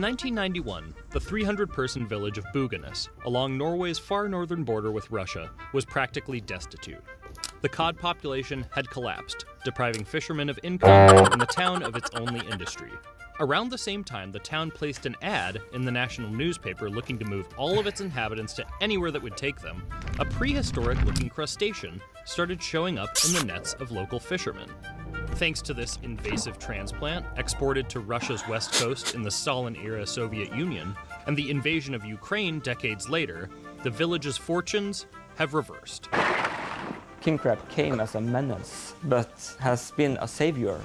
1991, the 300-person village of Buganes, along Norway's far northern border with Russia, was practically destitute. The cod population had collapsed, depriving fishermen of income and the town of its only industry. Around the same time, the town placed an ad in the national newspaper looking to move all of its inhabitants to anywhere that would take them. A prehistoric-looking crustacean started showing up in the nets of local fishermen. Thanks to this invasive transplant, exported to Russia's west coast in the Stalin-era Soviet Union, and the invasion of Ukraine decades later, the village's fortunes have reversed. King crab came as a menace, but has been a savior.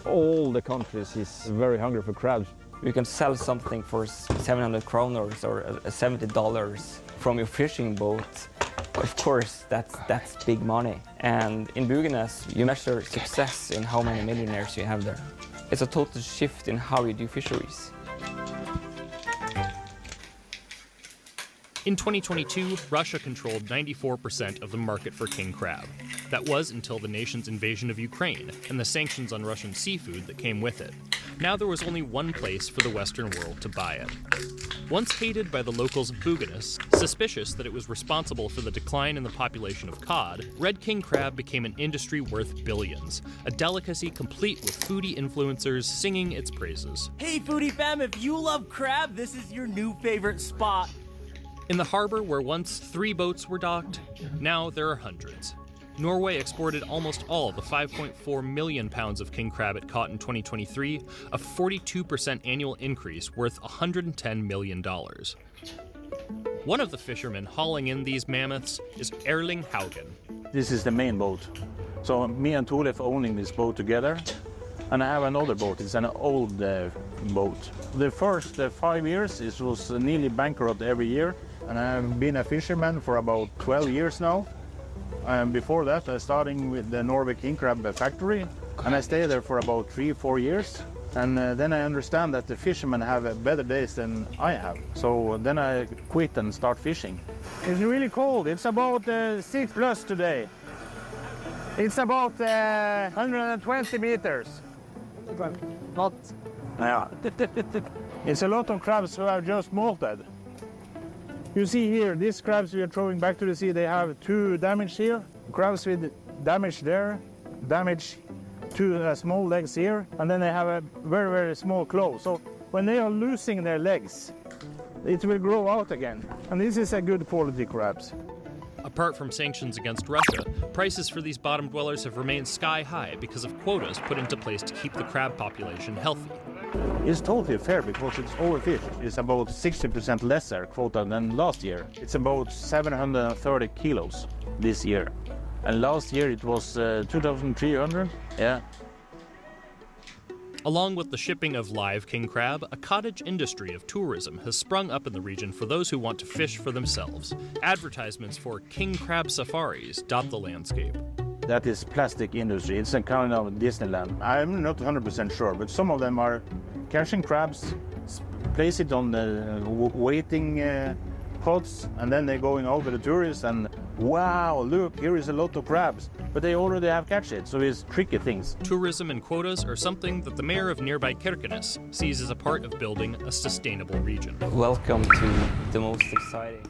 All the countries is very hungry for crabs. You can sell something for 700 kroners or $70 from your fishing boat. Of course, that's big money. And in Buganes, you measure success in how many millionaires you have there. It's a total shift in how you do fisheries. In 2022, Russia controlled 94% of the market for king crab. That was until the nation's invasion of Ukraine and the sanctions on Russian seafood that came with it. Now there was only one place for the Western world to buy it. Once hated by the locals of Buganes, suspicious that it was responsible for the decline in the population of cod, red king crab became an industry worth billions, a delicacy complete with foodie influencers singing its praises. Hey foodie fam, if you love crab, this is your new favorite spot. In the harbor where once 3 boats were docked, now there are hundreds. Norway exported almost all the 5.4 million pounds of king crab it caught in 2023, a 42% annual increase worth $110 million. One of the fishermen hauling in these mammoths is Erling Haugen. This is the main boat. So me and Thorleif owning this boat together. And I have another boat, it's an old boat. The first 5 years, it was nearly bankrupt every year. And I've been a fisherman for about 12 years now. And before that, I started with the Norway King Crab factory. And I stayed there for about 3-4 years. And then I understand that the fishermen have better days than I have. So then I quit and start fishing. It's really cold, it's about 6 plus today. It's about 120 meters. Not. Yeah. It's a lot of crabs who have just molted. You see here, these crabs we are throwing back to the sea, they have 2 damage here. Crabs with damage there, damage 2 small legs here, and then they have a very, very small claw. So when they are losing their legs, it will grow out again. And this is a good quality crabs. Apart from sanctions against Russia, prices for these bottom dwellers have remained sky high because of quotas put into place to keep the crab population healthy. It's totally fair because it's overfished. It's about 60% lesser quota than last year. It's about 730 kilos this year. And last year it was 2,300. Yeah. Along with the shipping of live king crab, a cottage industry of tourism has sprung up in the region for those who want to fish for themselves. Advertisements for king crab safaris dot the landscape. That is plastic industry. It's a kind of Disneyland. I'm not 100% sure, but some of them are catching crabs, place it on the waiting pods, and then they're going over the tourists and wow, look, here is a lot of crabs. But they already have catch it, so it's tricky things. Tourism and quotas are something that the mayor of nearby Kirkenes sees as a part of building a sustainable region. Welcome to the most exciting